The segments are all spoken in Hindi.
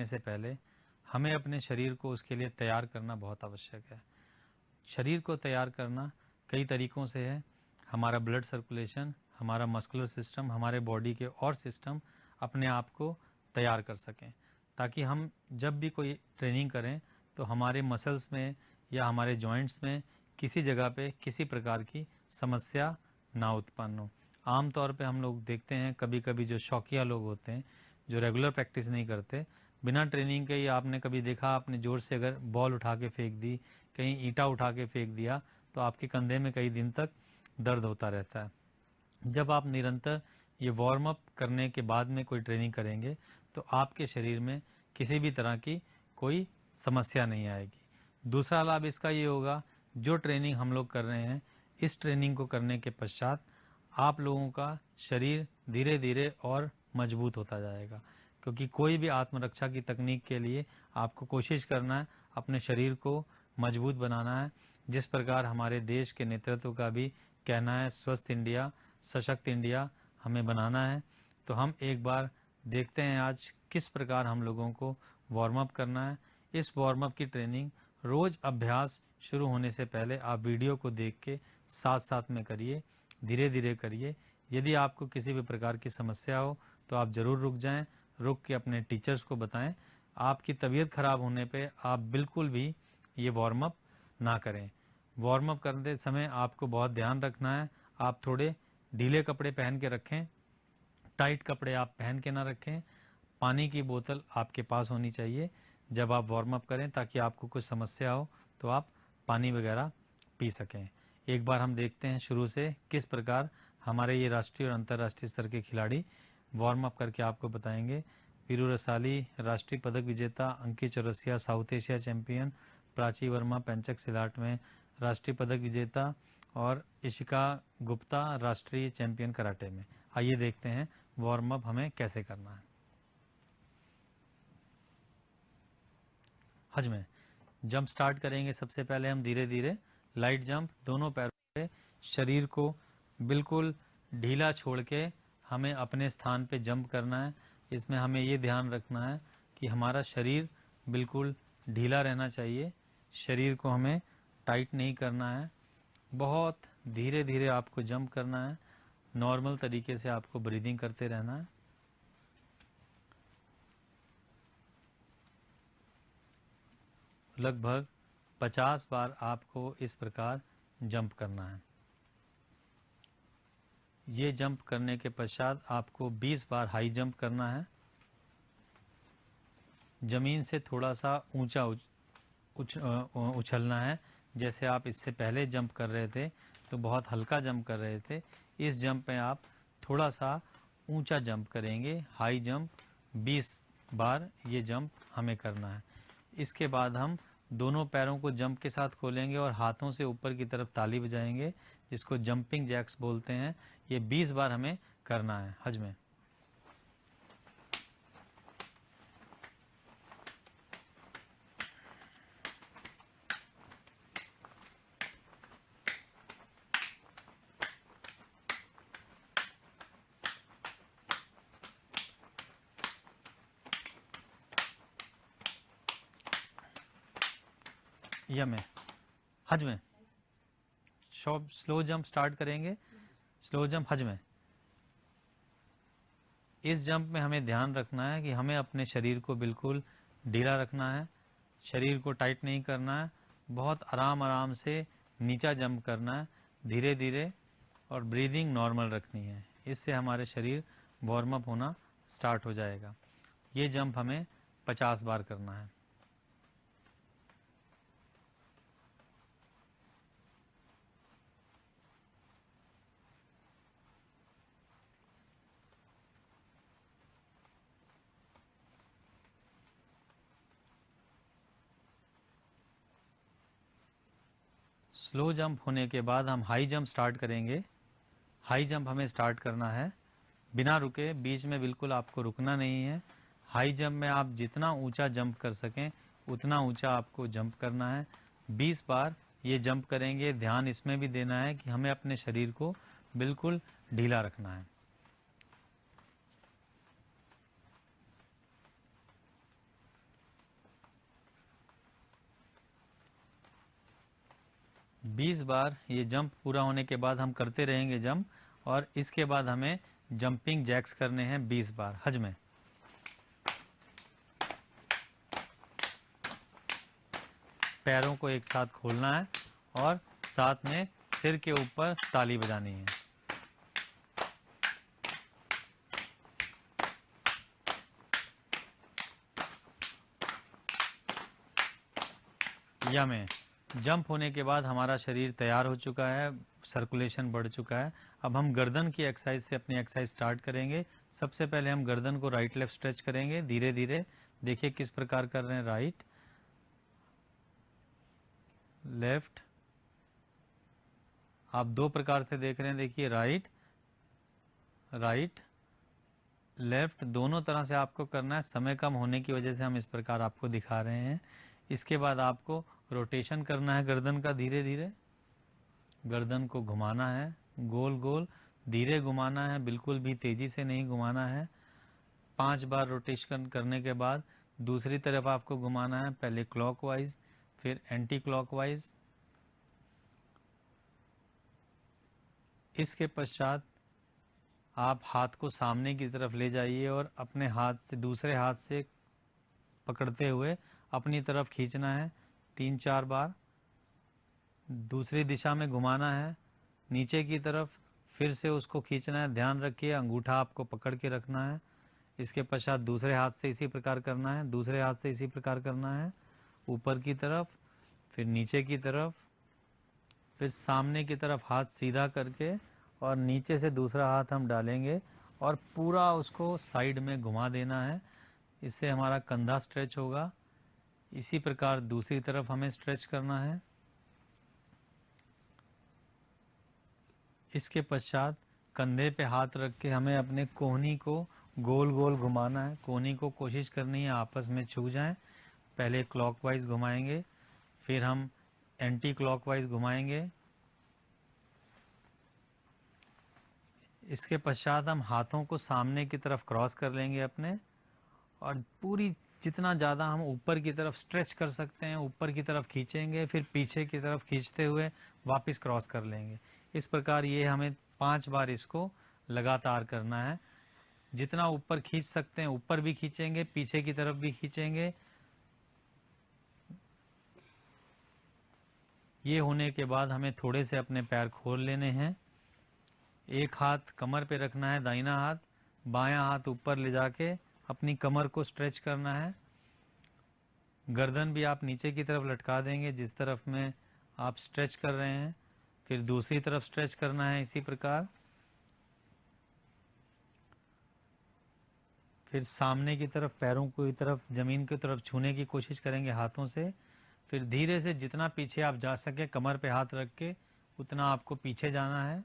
करने से पहले हमें अपने शरीर को उसके लिए तैयार करना बहुत आवश्यक है। शरीर को तैयार करना कई तरीक़ों से है। हमारा ब्लड सर्कुलेशन, हमारा मस्कुलर सिस्टम, हमारे बॉडी के और सिस्टम अपने आप को तैयार कर सकें, ताकि हम जब भी कोई ट्रेनिंग करें तो हमारे मसल्स में या हमारे जॉइंट्स में किसी जगह पे किसी प्रकार की समस्या ना उत्पन्न हो। आम तौर पे हम लोग देखते हैं कभी कभी जो शौकिया लोग होते हैं, जो रेगुलर प्रैक्टिस नहीं करते, बिना ट्रेनिंग के ही आपने कभी देखा, आपने ज़ोर से अगर बॉल उठा के फेंक दी, कहीं ईंटा उठा के फेंक दिया, तो आपके कंधे में कई दिन तक दर्द होता रहता है। जब आप निरंतर ये वार्म अप करने के बाद में कोई ट्रेनिंग करेंगे तो आपके शरीर में किसी भी तरह की कोई समस्या नहीं आएगी। दूसरा लाभ इसका ये होगा, जो ट्रेनिंग हम लोग कर रहे हैं, इस ट्रेनिंग को करने के पश्चात आप लोगों का शरीर धीरे धीरे और मजबूत होता जाएगा, क्योंकि कोई भी आत्मरक्षा की तकनीक के लिए आपको कोशिश करना है अपने शरीर को मजबूत बनाना है। जिस प्रकार हमारे देश के नेतृत्व का भी कहना है, स्वस्थ इंडिया, सशक्त इंडिया हमें बनाना है। तो हम एक बार देखते हैं आज किस प्रकार हम लोगों को वार्म अप करना है। इस वार्म अप की ट्रेनिंग रोज़ अभ्यास शुरू होने से पहले आप वीडियो को देख के साथ साथ में करिए, धीरे धीरे करिए। यदि आपको किसी भी प्रकार की समस्या हो तो आप ज़रूर रुक जाएं, रुक के अपने टीचर्स को बताएं। आपकी तबीयत खराब होने पे आप बिल्कुल भी ये वार्म अप ना करें। वार्म अप करते समय आपको बहुत ध्यान रखना है, आप थोड़े ढीले कपड़े पहन के रखें, टाइट कपड़े आप पहन के ना रखें। पानी की बोतल आपके पास होनी चाहिए जब आप वार्म अप करें, ताकि आपको कुछ समस्या हो तो आप पानी वगैरह पी सकें। एक बार हम देखते हैं शुरू से किस प्रकार हमारे ये राष्ट्रीय और अंतर्राष्ट्रीय स्तर के खिलाड़ी वार्म अप करके आपको बताएंगे। वीरू रसाली राष्ट्रीय पदक विजेता, Ankit Chaurasia South Asia champion, Prachi Verma pencak silat में राष्ट्रीय पदक विजेता, और इशिका गुप्ता राष्ट्रीय चैंपियन कराटे में। आइए देखते हैं वार्म अप हमें कैसे करना है। हज में जंप स्टार्ट करेंगे। सबसे पहले हम धीरे धीरे लाइट जंप, दोनों पैरों पे शरीर को बिल्कुल ढीला छोड़ के हमें अपने स्थान पे जंप करना है। इसमें हमें ये ध्यान रखना है कि हमारा शरीर बिल्कुल ढीला रहना चाहिए, शरीर को हमें टाइट नहीं करना है। बहुत धीरे धीरे आपको जंप करना है, नॉर्मल तरीके से आपको ब्रीदिंग करते रहना है। लगभग 50 बार आपको इस प्रकार जंप करना है। ये जंप करने के पश्चात आपको 20 बार हाई जंप करना है। ज़मीन से थोड़ा सा ऊंचा उछलना है। जैसे आप इससे पहले जंप कर रहे थे तो बहुत हल्का जंप कर रहे थे, इस जंप में आप थोड़ा सा ऊंचा जंप करेंगे। हाई जंप 20 बार ये जंप हमें करना है। इसके बाद हम दोनों पैरों को जंप के साथ खोलेंगे और हाथों से ऊपर की तरफ ताली बजाएंगे, जिसको जंपिंग जैक्स बोलते हैं। ये 20 बार हमें करना है हज में। या में हज में स्लो जंप स्टार्ट करेंगे। स्लो जंप हज में, इस जंप में हमें ध्यान रखना है कि हमें अपने शरीर को बिल्कुल ढीला रखना है, शरीर को टाइट नहीं करना है। बहुत आराम आराम से नीचा जंप करना है, धीरे धीरे, और ब्रीदिंग नॉर्मल रखनी है। इससे हमारे शरीर वार्म अप होना स्टार्ट हो जाएगा। ये जंप हमें 50 बार करना है। स्लो जंप होने के बाद हम हाई जंप स्टार्ट करेंगे। हाई जंप हमें स्टार्ट करना है बिना रुके, बीच में बिल्कुल आपको रुकना नहीं है। हाई जंप में आप जितना ऊंचा जंप कर सकें उतना ऊंचा आपको जंप करना है। 20 बार ये जंप करेंगे। ध्यान इसमें भी देना है कि हमें अपने शरीर को बिल्कुल ढीला रखना है। 20 बार ये जंप पूरा होने के बाद हम करते रहेंगे जंप, और इसके बाद हमें जंपिंग जैक्स करने हैं 20 बार हज में। पैरों को एक साथ खोलना है और साथ में सिर के ऊपर ताली बजानी है। या में जंप होने के बाद हमारा शरीर तैयार हो चुका है, सर्कुलेशन बढ़ चुका है। अब हम गर्दन की एक्सरसाइज से अपनी एक्सरसाइज स्टार्ट करेंगे। सबसे पहले हम गर्दन को राइट लेफ्ट स्ट्रेच करेंगे धीरे धीरे। देखिए किस प्रकार कर रहे हैं, राइट लेफ्ट। आप दो प्रकार से देख रहे हैं, देखिए राइट राइट लेफ्ट, दोनों तरह से आपको करना है। समय कम होने की वजह से हम इस प्रकार आपको दिखा रहे हैं। इसके बाद आपको रोटेशन करना है गर्दन का, धीरे धीरे गर्दन को घुमाना है, गोल गोल धीरे घुमाना है, बिल्कुल भी तेजी से नहीं घुमाना है। 5 बार रोटेशन करने के बाद दूसरी तरफ आपको घुमाना है, पहले क्लॉकवाइज फिर एंटी क्लॉकवाइज। इसके पश्चात आप हाथ को सामने की तरफ ले जाइए और अपने हाथ से दूसरे हाथ से पकड़ते हुए अपनी तरफ खींचना है 3-4 बार। दूसरी दिशा में घुमाना है नीचे की तरफ, फिर से उसको खींचना है। ध्यान रखिए अंगूठा आपको पकड़ के रखना है। इसके पश्चात दूसरे हाथ से इसी प्रकार करना है, दूसरे हाथ से इसी प्रकार करना है, ऊपर की तरफ फिर नीचे की तरफ, फिर सामने की तरफ हाथ सीधा करके और नीचे से दूसरा हाथ हम डालेंगे और पूरा उसको साइड में घुमा देना है। इससे हमारा कंधा स्ट्रेच होगा। इसी प्रकार दूसरी तरफ हमें स्ट्रेच करना है। इसके पश्चात कंधे पे हाथ रख के हमें अपने कोहनी को गोल गोल घुमाना है। कोहनी को कोशिश करनी है आपस में छू जाएं। पहले क्लॉकवाइज घुमाएंगे, फिर हम एंटी क्लॉकवाइज घुमाएंगे। इसके पश्चात हम हाथों को सामने की तरफ क्रॉस कर लेंगे अपने, और पूरी जितना ज़्यादा हम ऊपर की तरफ स्ट्रेच कर सकते हैं ऊपर की तरफ खींचेंगे, फिर पीछे की तरफ खींचते हुए वापस क्रॉस कर लेंगे। इस प्रकार ये हमें 5 बार इसको लगातार करना है। जितना ऊपर खींच सकते हैं ऊपर भी खींचेंगे, पीछे की तरफ भी खींचेंगे। ये होने के बाद हमें थोड़े से अपने पैर खोल लेने हैं। एक हाथ कमर पे रखना है, दाहिना हाथ, बायां हाथ ऊपर ले जाके अपनी कमर को स्ट्रेच करना है। गर्दन भी आप नीचे की तरफ लटका देंगे जिस तरफ में आप स्ट्रेच कर रहे हैं, फिर दूसरी तरफ स्ट्रेच करना है इसी प्रकार। फिर सामने की तरफ पैरों को तरफ ज़मीन की तरफ छूने की कोशिश करेंगे हाथों से। फिर धीरे से जितना पीछे आप जा सके कमर पे हाथ रख के उतना आपको पीछे जाना है।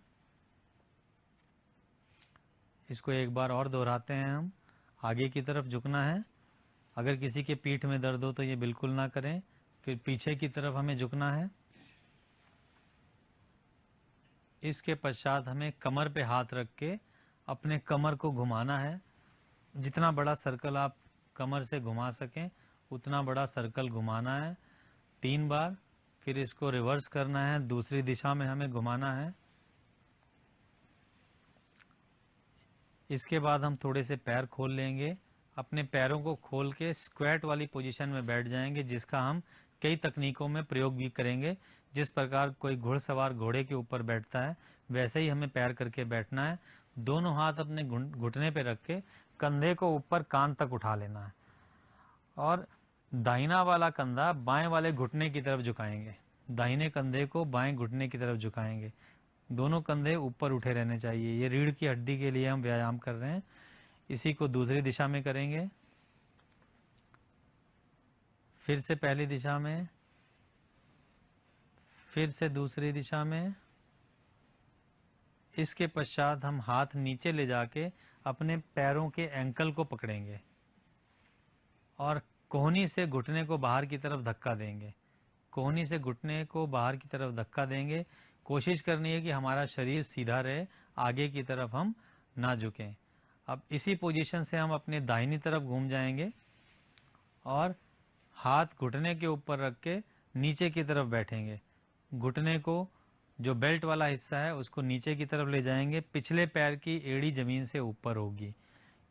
इसको एक बार और दोहराते हैं हम। आगे की तरफ झुकना है, अगर किसी के पीठ में दर्द हो तो ये बिल्कुल ना करें। फिर पीछे की तरफ हमें झुकना है। इसके पश्चात हमें कमर पे हाथ रख के अपने कमर को घुमाना है। जितना बड़ा सर्कल आप कमर से घुमा सकें उतना बड़ा सर्कल घुमाना है 3 बार। फिर इसको रिवर्स करना है, दूसरी दिशा में हमें घुमाना है। इसके बाद हम थोड़े से पैर खोल लेंगे। अपने पैरों को खोल के स्क्वैट वाली पोजीशन में बैठ जाएंगे, जिसका हम कई तकनीकों में प्रयोग भी करेंगे। जिस प्रकार कोई घुड़सवार घोड़े के ऊपर बैठता है वैसे ही हमें पैर करके बैठना है। दोनों हाथ अपने घुटने पे रख के कंधे को ऊपर कान तक उठा लेना है और दाहिना वाला कंधा बाएं वाले घुटने की तरफ झुकाएंगे। दाहिने कंधे को बाएं घुटने की तरफ झुकाएंगे। दोनों कंधे ऊपर उठे रहने चाहिए। ये रीढ़ की हड्डी के लिए हम व्यायाम कर रहे हैं। इसी को दूसरी दिशा में करेंगे। फिर से पहली दिशा में, फिर से दूसरी दिशा में। इसके पश्चात हम हाथ नीचे ले जाके अपने पैरों के एंकल को पकड़ेंगे और कोहनी से घुटने को बाहर की तरफ धक्का देंगे। कोहनी से घुटने को बाहर की तरफ धक्का देंगे। कोशिश करनी है कि हमारा शरीर सीधा रहे, आगे की तरफ हम ना झुकें। अब इसी पोजीशन से हम अपने दाहिनी तरफ घूम जाएंगे और हाथ घुटने के ऊपर रख के नीचे की तरफ बैठेंगे। घुटने को, जो बेल्ट वाला हिस्सा है उसको नीचे की तरफ ले जाएंगे, पिछले पैर की एड़ी जमीन से ऊपर होगी।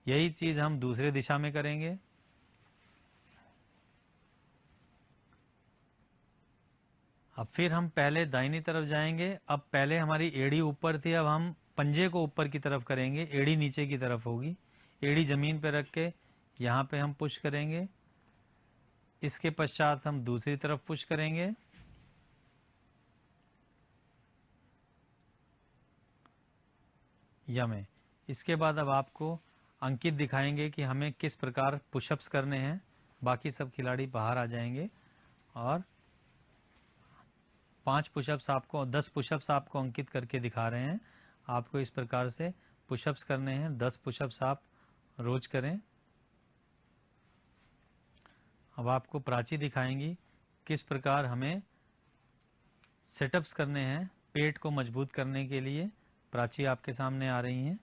यही चीज़ हम दूसरे दिशा में करेंगे। अब फिर हम पहले दाहिनी तरफ जाएंगे। अब पहले हमारी एड़ी ऊपर थी, अब हम पंजे को ऊपर की तरफ करेंगे, एड़ी नीचे की तरफ होगी। एड़ी जमीन पे रख के यहाँ पे हम पुश करेंगे। इसके पश्चात हम दूसरी तरफ पुश करेंगे। यमें इसके बाद अब आपको अंकित दिखाएंगे कि हमें किस प्रकार पुशअप्स करने हैं। बाकी सब खिलाड़ी बाहर आ जाएंगे और 5 पुशअप्स आपको 10 पुशअप्स आपको अंकित करके दिखा रहे हैं। आपको इस प्रकार से पुशअप्स करने हैं। 10 पुशअप्स आप रोज करें। अब आपको प्राची दिखाएंगी किस प्रकार हमें सेटअप्स करने हैं पेट को मजबूत करने के लिए। प्राची आपके सामने आ रही हैं।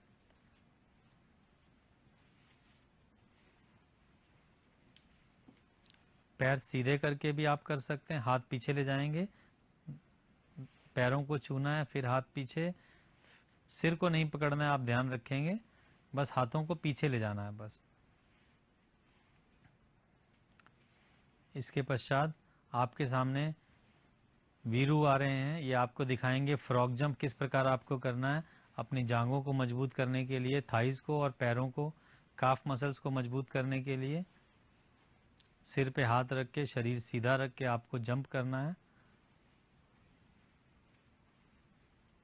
पैर सीधे करके भी आप कर सकते हैं, हाथ पीछे ले जाएंगे, पैरों को छूना है, फिर हाथ पीछे, सिर को नहीं पकड़ना है, आप ध्यान रखेंगे, बस हाथों को पीछे ले जाना है बस। इसके पश्चात आपके सामने वीरू आ रहे हैं। ये आपको दिखाएंगे फ्रॉग जंप किस प्रकार आपको करना है अपनी जांघों को मजबूत करने के लिए, थाइस को और पैरों को, काफ मसल्स को मजबूत करने के लिए। सिर पे हाथ रख के, शरीर सीधा रख के आपको जंप करना है।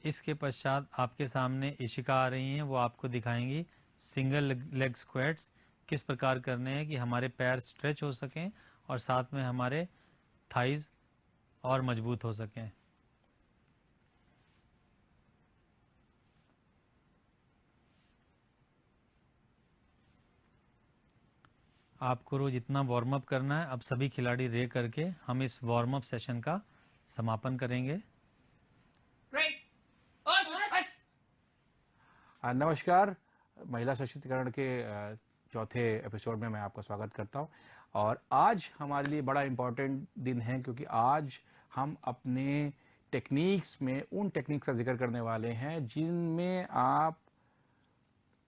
इसके पश्चात आपके सामने इशिका आ रही हैं, वो आपको दिखाएंगी सिंगल लेग स्क्वाट्स किस प्रकार करने हैं कि हमारे पैर स्ट्रेच हो सकें और साथ में हमारे थाइज और मजबूत हो सकें। आपको रोज इतना वार्म अप करना है। अब सभी खिलाड़ी रे करके हम इस वार्म अप सेशन का समापन करेंगे। नमस्कार, महिला सशक्तिकरण के चौथे एपिसोड में मैं आपका स्वागत करता हूं। और आज हमारे लिए बड़ा इम्पोर्टेंट दिन है क्योंकि आज हम अपने टेक्निक्स में उन टेक्निक्स का जिक्र करने वाले हैं जिनमें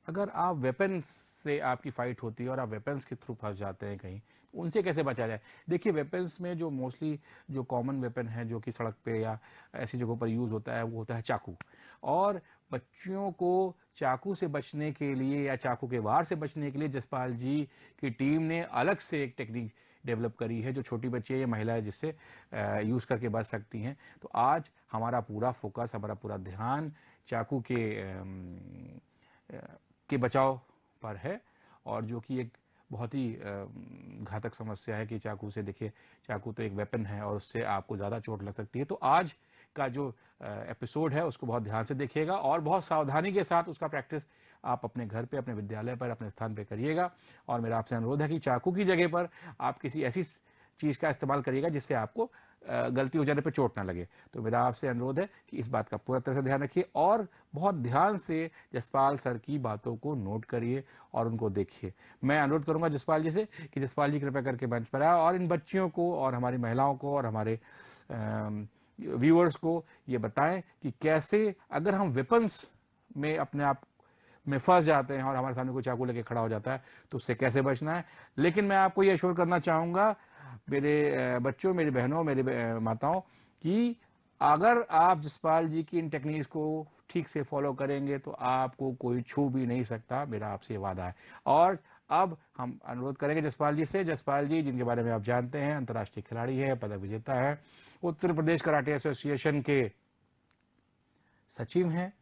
अगर आप वेपन्स से आपकी फाइट होती है और आप वेपन्स के थ्रू फंस जाते हैं कहीं, उनसे कैसे बचा जाए। देखिए, वेपन्स में जो मोस्टली जो कॉमन वेपन है जो कि सड़क पे या ऐसी जगहों पर यूज़ होता है वो होता है चाकू। और बच्चियों को चाकू से बचने के लिए या चाकू के वार से बचने के लिए जसपाल जी की टीम ने अलग से एक टेक्निक डेवलप करी है जो छोटी बच्ची है या महिलाएं जिससे यूज़ करके बच सकती हैं। तो आज हमारा पूरा फोकस, हमारा पूरा ध्यान चाकू के बचाव पर है, और जो कि एक बहुत ही घातक समस्या है कि चाकू से, देखिए चाकू तो एक वेपन है और उससे आपको ज़्यादा चोट लग सकती है। तो आज का जो एपिसोड है उसको बहुत ध्यान से देखिएगा और बहुत सावधानी के साथ उसका प्रैक्टिस आप अपने घर पे, अपने विद्यालय पर, अपने स्थान पे करिएगा। और मेरा आपसे अनुरोध है कि चाकू की जगह पर आप किसी ऐसी चीज़ का इस्तेमाल करिएगा जिससे आपको गलती हो जाने पर चोट ना लगे। तो मेरा आपसे अनुरोध है कि इस बात का पूरा तरह से ध्यान रखिए और बहुत ध्यान से जसपाल सर की बातों को नोट करिए और उनको देखिए। मैं अनुरोध करूंगा जसपाल जी से कि जसपाल जी कृपया करके मंच पर आए और इन बच्चियों को और हमारी महिलाओं को और हमारे व्यूअर्स को ये बताएं कि कैसे अगर हम वेपन्स में अपने आप में फंस जाते हैं और हमारे सामने कोई चाकू लेके खड़ा हो जाता है तो उससे कैसे बचना है। लेकिन मैं आपको ये अश्योर करना चाहूँगा मेरे बच्चों, मेरी बहनों, मेरी माताओं, कि अगर आप जसपाल जी की इन टेक्निक्स को ठीक से फॉलो करेंगे तो आपको कोई छू भी नहीं सकता, मेरा आपसे वादा है। और अब हम अनुरोध करेंगे जसपाल जी से। जसपाल जी, जिनके बारे में आप जानते हैं, अंतर्राष्ट्रीय खिलाड़ी है, पदक विजेता है, उत्तर प्रदेश कराटे एसोसिएशन के सचिव हैं,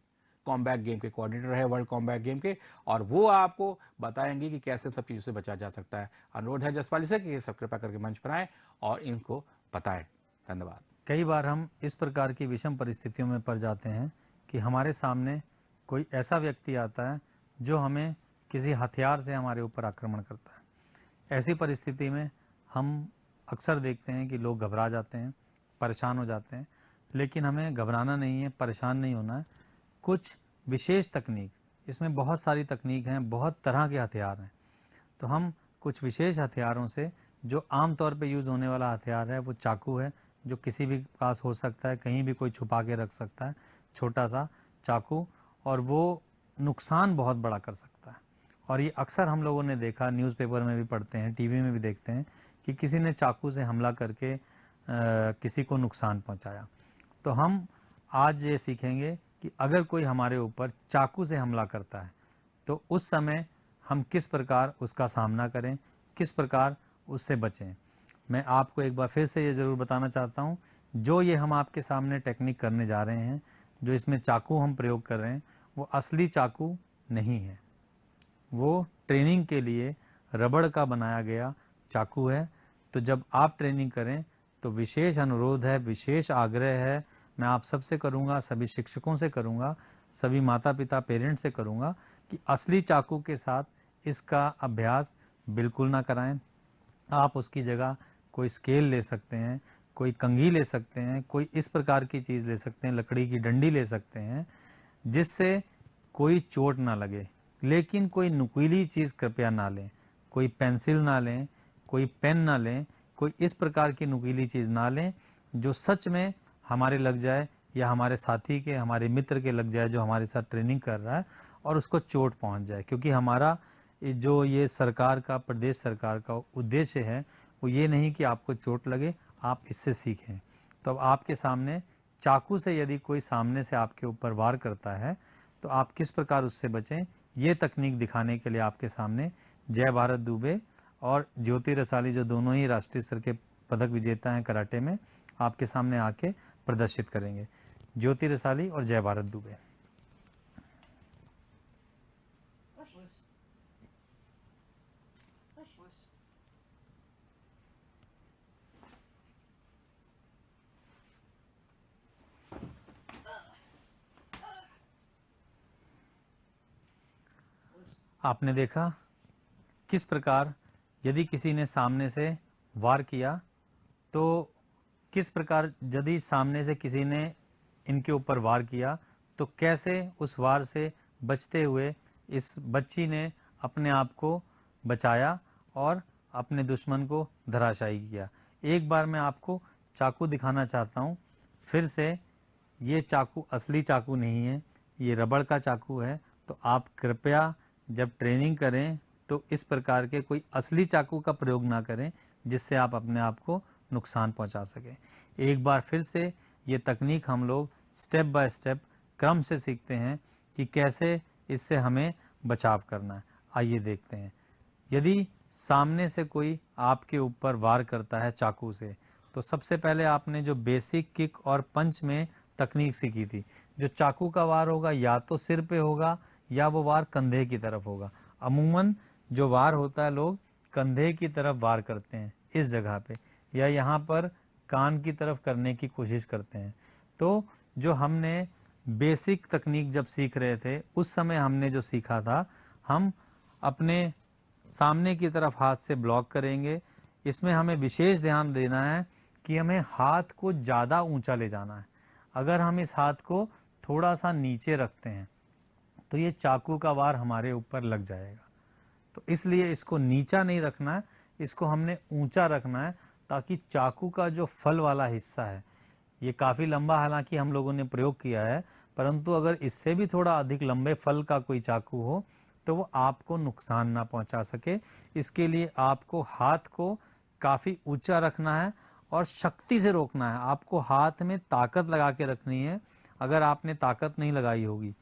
कॉम्बैट गेम के कोऑर्डिनेटर है वर्ल्ड कॉम्बैट गेम के, और वो आपको बताएंगे कि कैसे सब चीज़ों से बचा जा सकता है। अनुरोध है जसपाल जी से कि ये सब कृपया करके मंच पर आएँ और इनको बताएं। धन्यवाद। कई बार हम इस प्रकार की विषम परिस्थितियों में पड़ जाते हैं कि हमारे सामने कोई ऐसा व्यक्ति आता है जो हमें किसी हथियार से हमारे ऊपर आक्रमण करता है। ऐसी परिस्थिति में हम अक्सर देखते हैं कि लोग घबरा जाते हैं, परेशान हो जाते हैं, लेकिन हमें घबराना नहीं है, परेशान नहीं होना है। कुछ विशेष तकनीक, इसमें बहुत सारी तकनीक हैं, बहुत तरह के हथियार हैं, तो हम कुछ विशेष हथियारों से, जो आम तौर पे यूज़ होने वाला हथियार है वो चाकू है, जो किसी भी पास हो सकता है, कहीं भी कोई छुपा के रख सकता है, छोटा सा चाकू, और वो नुकसान बहुत बड़ा कर सकता है। और ये अक्सर हम लोगों ने देखा, न्यूज़पेपर में भी पढ़ते हैं, टीवी में भी देखते हैं कि किसी ने चाकू से हमला करके किसी को नुकसान पहुंचाया। तो हम आज ये सीखेंगे कि अगर कोई हमारे ऊपर चाकू से हमला करता है तो उस समय हम किस प्रकार उसका सामना करें, किस प्रकार उससे बचें। मैं आपको एक बार फिर से ये ज़रूर बताना चाहता हूँ, जो ये हम आपके सामने टेक्निक करने जा रहे हैं, जो इसमें चाकू हम प्रयोग कर रहे हैं, वो असली चाकू नहीं है। वो ट्रेनिंग के लिए रबड़ का बनाया गया चाकू है। तो जब आप ट्रेनिंग करें तो विशेष अनुरोध है, विशेष आग्रह है, मैं आप सबसे करूँगा, सभी शिक्षकों से करूँगा, सभी माता पिता पेरेंट्स से करूँगा कि असली चाकू के साथ इसका अभ्यास बिल्कुल ना कराएं। आप उसकी जगह कोई स्केल ले सकते हैं, कोई कंघी ले सकते हैं, कोई इस प्रकार की चीज़ ले सकते हैं, लकड़ी की डंडी ले सकते हैं, जिससे कोई चोट ना लगे। लेकिन कोई नुकीली चीज़ कृपया ना लें, कोई पेंसिल ना लें, कोई पेन ना लें, कोई इस प्रकार की नुकीली चीज़ ना लें जो सच में हमारे लग जाए या हमारे साथी के, हमारे मित्र के लग जाए जो हमारे साथ ट्रेनिंग कर रहा है, और उसको चोट पहुंच जाए। क्योंकि हमारा जो ये सरकार का, प्रदेश सरकार का उद्देश्य है, वो ये नहीं कि आपको चोट लगे, आप इससे सीखें। तो अब आपके सामने चाकू से यदि कोई सामने से आपके ऊपर वार करता है तो आप किस प्रकार उससे बचें, ये तकनीक दिखाने के लिए आपके सामने जय भारत दुबे और ज्योति रसाली, जो दोनों ही राष्ट्रीय स्तर के पदक विजेता हैं कराटे में, आपके सामने आके प्रदर्शित करेंगे। ज्योति रसाली और जय भारत दुबे। आपने देखा किस प्रकार यदि किसी ने सामने से वार किया तो किस प्रकार यदि सामने से किसी ने इनके ऊपर वार किया तो कैसे उस वार से बचते हुए इस बच्ची ने अपने आप को बचाया और अपने दुश्मन को धराशायी किया। एक बार मैं आपको चाकू दिखाना चाहता हूँ फिर से। ये चाकू असली चाकू नहीं है, ये रबड़ का चाकू है। तो आप कृपया जब ट्रेनिंग करें तो इस प्रकार के कोई असली चाकू का प्रयोग ना करें जिससे आप अपने आप को नुकसान पहुंचा सकें। एक बार फिर से ये तकनीक हम लोग स्टेप बाय स्टेप क्रम से सीखते हैं कि कैसे इससे हमें बचाव करना है। आइए देखते हैं। यदि सामने से कोई आपके ऊपर वार करता है चाकू से तो सबसे पहले आपने जो बेसिक किक और पंच में तकनीक सीखी थी, जो चाकू का वार होगा या तो सिर पे होगा या वो वार कंधे की तरफ होगा। अमूमन जो वार होता है लोग कंधे की तरफ वार करते हैं इस जगह पे, या यहाँ पर कान की तरफ करने की कोशिश करते हैं। तो जो हमने बेसिक तकनीक जब सीख रहे थे उस समय हमने जो सीखा था, हम अपने सामने की तरफ हाथ से ब्लॉक करेंगे। इसमें हमें विशेष ध्यान देना है कि हमें हाथ को ज़्यादा ऊंचा ले जाना है। अगर हम इस हाथ को थोड़ा सा नीचे रखते हैं तो ये चाकू का वार हमारे ऊपर लग जाएगा। तो इसलिए इसको नीचा नहीं रखना है, इसको हमने ऊंचा रखना है ताकि चाकू का जो फल वाला हिस्सा है, ये काफ़ी लंबा हालांकि हम लोगों ने प्रयोग किया है, परंतु अगर इससे भी थोड़ा अधिक लंबे फल का कोई चाकू हो तो वो आपको नुकसान ना पहुंचा सके। इसके लिए आपको हाथ को काफ़ी ऊंचा रखना है और शक्ति से रोकना है। आपको हाथ में ताकत लगा के रखनी है। अगर आपने ताकत नहीं लगाई होगी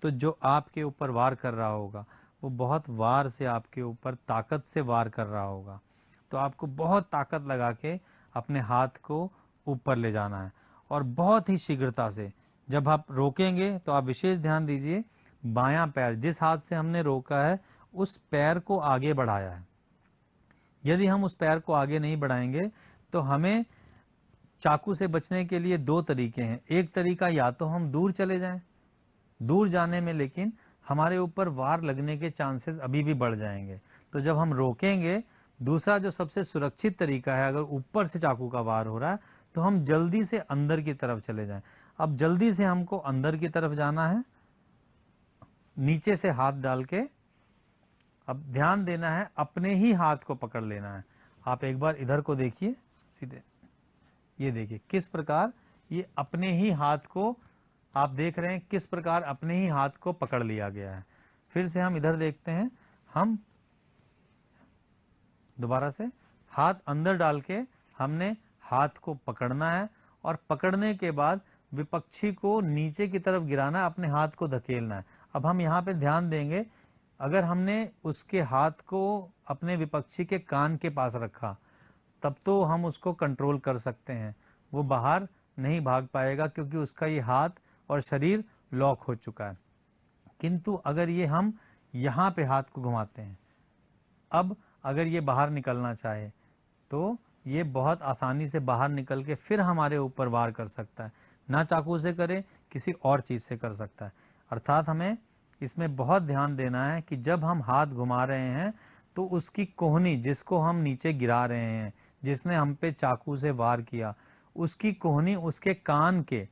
तो जो आपके ऊपर वार कर रहा होगा वो बहुत वार से आपके ऊपर ताकत से वार कर रहा होगा। तो आपको बहुत ताकत लगा के अपने हाथ को ऊपर ले जाना है और बहुत ही शीघ्रता से। जब आप रोकेंगे तो आप विशेष ध्यान दीजिए, बायां पैर जिस हाथ से हमने रोका है उस पैर को आगे बढ़ाया है। यदि हम उस पैर को आगे नहीं बढ़ाएंगे तो हमें चाकू से बचने के लिए दो तरीके हैं। एक तरीका या तो हम दूर चले जाएं, दूर जाने में लेकिन हमारे ऊपर वार लगने के चांसेस अभी भी बढ़ जाएंगे। तो जब हम रोकेंगे, दूसरा जो सबसे सुरक्षित तरीका है, अगर ऊपर से चाकू का वार हो रहा है तो हम जल्दी से अंदर की तरफ चले जाएं। अब जल्दी से हमको अंदर की तरफ जाना है, नीचे से हाथ डाल के। अब ध्यान देना है, अपने ही हाथ को पकड़ लेना है। आप एक बार इधर को देखिए सीधे, ये देखिए किस प्रकार ये अपने ही हाथ को, आप देख रहे हैं किस प्रकार अपने ही हाथ को पकड़ लिया गया है। फिर से हम इधर देखते हैं, हम दोबारा से हाथ अंदर डाल के हमने हाथ को पकड़ना है और पकड़ने के बाद विपक्षी को नीचे की तरफ गिराना है, अपने हाथ को धकेलना है। अब हम यहाँ पे ध्यान देंगे, अगर हमने उसके हाथ को अपने विपक्षी के कान के पास रखा तब तो हम उसको कंट्रोल कर सकते हैं, वो बाहर नहीं भाग पाएगा क्योंकि उसका ये हाथ और शरीर लॉक हो चुका है। किंतु अगर ये हम यहाँ पे हाथ को घुमाते हैं, अब अगर ये बाहर निकलना चाहे तो ये बहुत आसानी से बाहर निकल के फिर हमारे ऊपर वार कर सकता है, ना चाकू से करे, किसी और चीज से कर सकता है। अर्थात हमें इसमें बहुत ध्यान देना है कि जब हम हाथ घुमा रहे हैं तो उसकी कोहनी, जिसको हम नीचे गिरा रहे हैं, जिसने हम पे चाकू से वार किया, उसकी कोहनी उसके कान के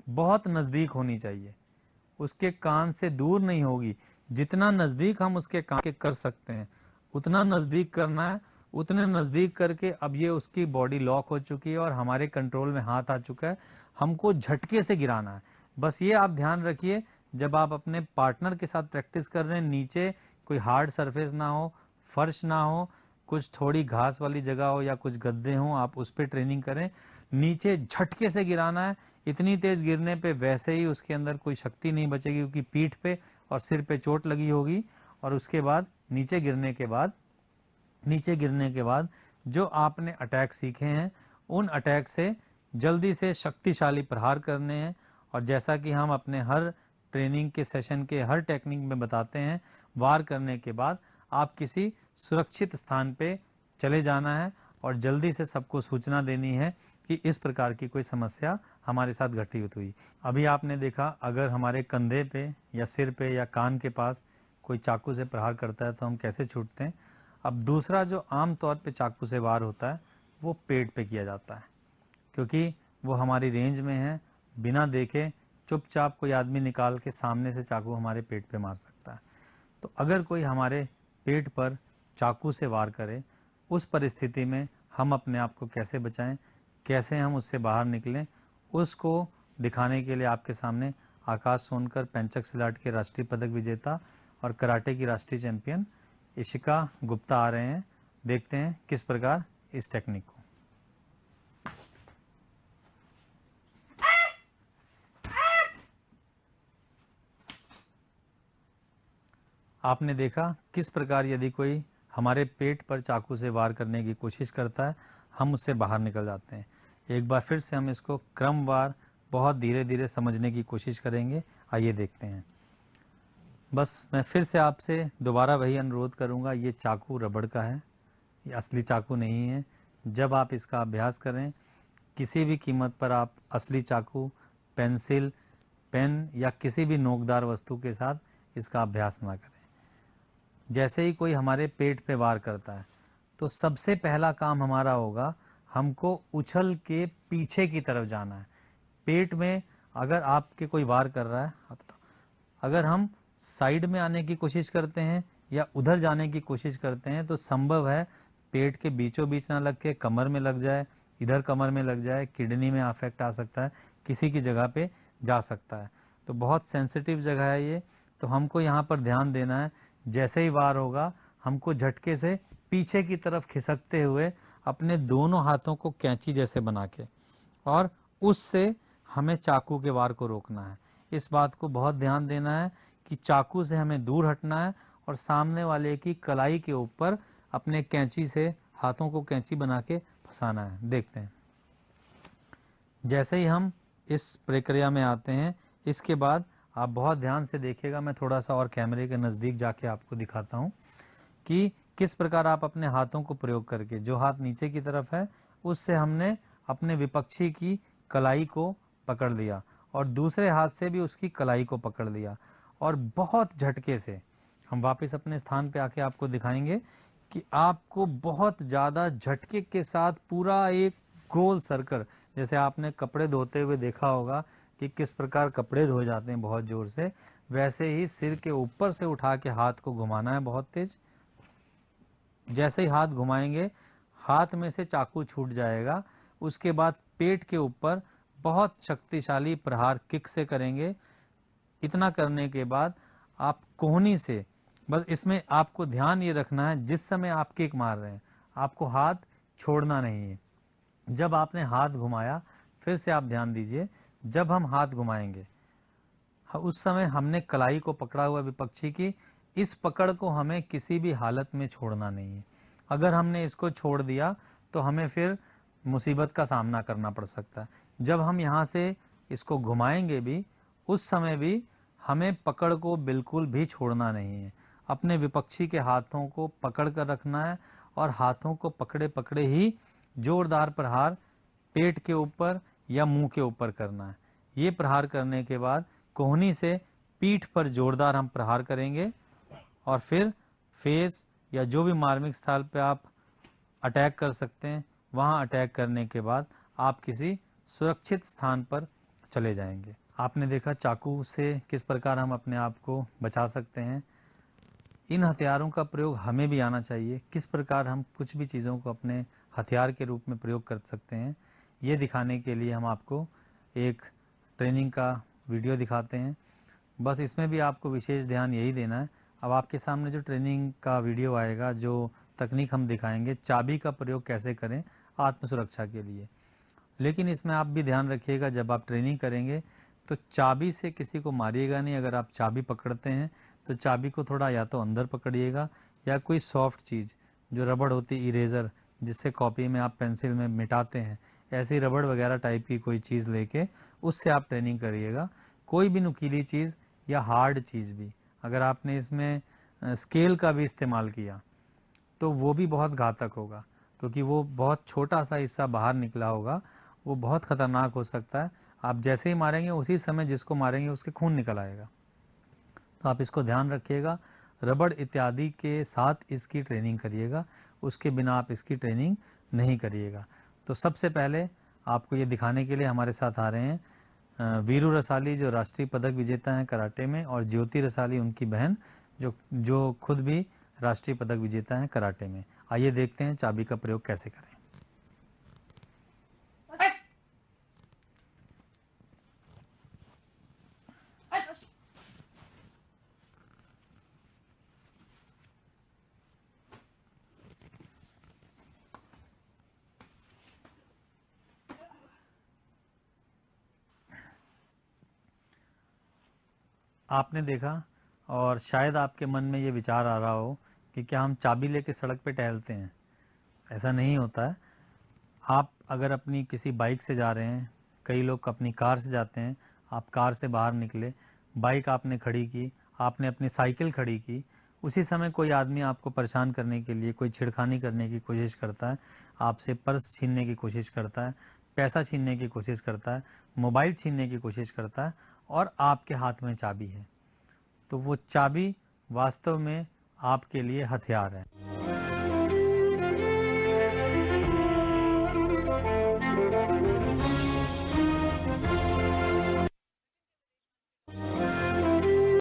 बहुत नजदीक होनी चाहिए, उसके कान से दूर नहीं होगी। जितना नजदीक हम उसके कान के कर सकते हैं उतना नजदीक करना है। उतने नजदीक करके अब ये उसकी बॉडी लॉक हो चुकी है और हमारे कंट्रोल में हाथ आ चुका है, हमको झटके से गिराना है। बस ये आप ध्यान रखिए, जब आप अपने पार्टनर के साथ प्रैक्टिस कर रहे हैं, नीचे कोई हार्ड सरफेस ना हो, फर्श ना हो, कुछ थोड़ी घास वाली जगह हो या कुछ गद्दे हों, आप उस पर ट्रेनिंग करें। नीचे झटके से गिराना है, इतनी तेज गिरने पे वैसे ही उसके अंदर कोई शक्ति नहीं बचेगी क्योंकि पीठ पे और सिर पे चोट लगी होगी। और उसके बाद नीचे गिरने के बाद जो आपने अटैक सीखे हैं उन अटैक से जल्दी से शक्तिशाली प्रहार करने हैं। और जैसा कि हम अपने हर ट्रेनिंग के सेशन के हर टेक्निक में बताते हैं, वार करने के बाद आप किसी सुरक्षित स्थान पे चले जाना है और जल्दी से सबको सूचना देनी है कि इस प्रकार की कोई समस्या हमारे साथ घटित हुई। अभी आपने देखा, अगर हमारे कंधे पे या सिर पे या कान के पास कोई चाकू से प्रहार करता है तो हम कैसे छूटते हैं। अब दूसरा जो आम तौर पे चाकू से वार होता है वो पेट पे किया जाता है, क्योंकि वो हमारी रेंज में है, बिना देखे चुपचाप कोई आदमी निकाल के सामने से चाकू हमारे पेट पे मार सकता है। तो अगर कोई हमारे पेट पर चाकू से वार करे, उस परिस्थिति में हम अपने आप को कैसे बचाएं, कैसे हम उससे बाहर निकलें, उसको दिखाने के लिए आपके सामने आकाश सोनकर पेंचक सिलाट के राष्ट्रीय पदक विजेता और कराटे की राष्ट्रीय चैंपियन इशिका गुप्ता आ रहे हैं। देखते हैं किस प्रकार इस टेक्निक को। आपने देखा किस प्रकार यदि कोई हमारे पेट पर चाकू से वार करने की कोशिश करता है, हम उससे बाहर निकल जाते हैं। एक बार फिर से हम इसको क्रमवार बहुत धीरे धीरे समझने की कोशिश करेंगे। आइए देखते हैं। बस मैं फिर से आपसे दोबारा वही अनुरोध करूंगा, ये चाकू रबड़ का है, ये असली चाकू नहीं है। जब आप इसका अभ्यास करें, किसी भी कीमत पर आप असली चाकू, पेंसिल, पेन या किसी भी नोकदार वस्तु के साथ इसका अभ्यास ना करें। जैसे ही कोई हमारे पेट पे वार करता है तो सबसे पहला काम हमारा होगा, हमको उछल के पीछे की तरफ जाना है। पेट में अगर आपके कोई वार कर रहा है, अगर हम साइड में आने की कोशिश करते हैं या उधर जाने की कोशिश करते हैं तो संभव है पेट के बीचों बीच ना लग के कमर में लग जाए, इधर कमर में लग जाए, किडनी में अफेक्ट आ सकता है, किसी की जगह पे जा सकता है। तो बहुत सेंसिटिव जगह है ये, तो हमको यहाँ पर ध्यान देना है। जैसे ही वार होगा, हमको झटके से पीछे की तरफ खिसकते हुए अपने दोनों हाथों को कैंची जैसे बना के, और उससे हमें चाकू के वार को रोकना है। इस बात को बहुत ध्यान देना है कि चाकू से हमें दूर हटना है और सामने वाले की कलाई के ऊपर अपने कैंची से हाथों को कैंची बना के फंसाना है। देखते हैं। जैसे ही हम इस प्रक्रिया में आते हैं, इसके बाद आप बहुत ध्यान से देखिएगा, मैं थोड़ा सा और कैमरे के नज़दीक जाके आपको दिखाता हूँ कि किस प्रकार आप अपने हाथों को प्रयोग करके, जो हाथ नीचे की तरफ है उससे हमने अपने विपक्षी की कलाई को पकड़ लिया और दूसरे हाथ से भी उसकी कलाई को पकड़ लिया और बहुत झटके से हम वापस अपने स्थान पे आके आपको दिखाएंगे कि आपको बहुत ज़्यादा झटके के साथ पूरा एक गोल सर्कल, जैसे आपने कपड़े धोते हुए देखा होगा कि किस प्रकार कपड़े धोए जाते हैं बहुत जोर से, वैसे ही सिर के ऊपर से उठा के हाथ को घुमाना है बहुत तेज। जैसे ही हाथ घुमाएंगे, हाथ में से चाकू छूट जाएगा, उसके बाद पेट के ऊपर बहुत शक्तिशाली प्रहार किक से करेंगे। इतना करने के बाद आप कोहनी से, बस इसमें आपको ध्यान ये रखना है जिस समय आप किक मार रहे हैं आपको हाथ छोड़ना नहीं है। जब आपने हाथ घुमाया, फिर से आप ध्यान दीजिए, जब हम हाथ घुमाएंगे उस समय हमने कलाई को पकड़ा हुआ विपक्षी की, इस पकड़ को हमें किसी भी हालत में छोड़ना नहीं है। अगर हमने इसको छोड़ दिया तो हमें फिर मुसीबत का सामना करना पड़ सकता है। जब हम यहाँ से इसको घुमाएंगे भी, उस समय भी हमें पकड़ को बिल्कुल भी छोड़ना नहीं है। अपने विपक्षी के हाथों को पकड़ कर रखना है और हाथों को पकड़े पकड़े ही जोरदार प्रहार पेट के ऊपर या मुंह के ऊपर करना है। ये प्रहार करने के बाद कोहनी से पीठ पर जोरदार हम प्रहार करेंगे और फिर फेस या जो भी मार्मिक स्थल पे आप अटैक कर सकते हैं वहां अटैक करने के बाद आप किसी सुरक्षित स्थान पर चले जाएंगे। आपने देखा चाकू से किस प्रकार हम अपने आप को बचा सकते हैं। इन हथियारों का प्रयोग हमें भी आना चाहिए। किस प्रकार हम कुछ भी चीज़ों को अपने हथियार के रूप में प्रयोग कर सकते हैं, ये दिखाने के लिए हम आपको एक ट्रेनिंग का वीडियो दिखाते हैं। बस इसमें भी आपको विशेष ध्यान यही देना है। अब आपके सामने जो ट्रेनिंग का वीडियो आएगा, जो तकनीक हम दिखाएंगे, चाबी का प्रयोग कैसे करें आत्म सुरक्षा के लिए। लेकिन इसमें आप भी ध्यान रखिएगा, जब आप ट्रेनिंग करेंगे तो चाबी से किसी को मारिएगा नहीं। अगर आप चाबी पकड़ते हैं तो चाबी को थोड़ा या तो अंदर पकड़िएगा या कोई सॉफ्ट चीज़ जो रबड़ होती, इरेज़र जिससे कॉपी में आप पेंसिल में मिटाते हैं, ऐसी रबड़ वगैरह टाइप की कोई चीज़ लेके उससे आप ट्रेनिंग करिएगा। कोई भी नुकीली चीज़ या हार्ड चीज़ भी, अगर आपने इसमें स्केल का भी इस्तेमाल किया तो वो भी बहुत घातक होगा, क्योंकि वो बहुत छोटा सा हिस्सा बाहर निकला होगा, वो बहुत खतरनाक हो सकता है। आप जैसे ही मारेंगे उसी समय जिसको मारेंगे उसके खून निकल आएगा। तो आप इसको ध्यान रखिएगा। रबड़ इत्यादि के साथ इसकी ट्रेनिंग करिएगा, उसके बिना आप इसकी ट्रेनिंग नहीं करिएगा। तो सबसे पहले आपको ये दिखाने के लिए हमारे साथ आ रहे हैं वीरू रसाली, जो राष्ट्रीय पदक विजेता हैं कराटे में, और ज्योति रसाली उनकी बहन, जो खुद भी राष्ट्रीय पदक विजेता हैं कराटे में। आइए देखते हैं चाबी का प्रयोग कैसे करें। आपने देखा और शायद आपके मन में ये विचार आ रहा हो कि क्या हम चाबी लेके सड़क पे टहलते हैं। ऐसा नहीं होता है। आप अगर अपनी किसी बाइक से जा रहे हैं, कई लोग अपनी कार से जाते हैं, आप कार से बाहर निकले, बाइक आपने खड़ी की, आपने अपनी साइकिल खड़ी की, उसी समय कोई आदमी आपको परेशान करने के लिए कोई छेड़खानी करने की कोशिश करता है, आपसे पर्स छीनने की कोशिश करता है, पैसा छीनने की कोशिश करता है, मोबाइल छीनने की कोशिश करता है, और आपके हाथ में चाबी है, तो वो चाबी वास्तव में आपके लिए हथियार है।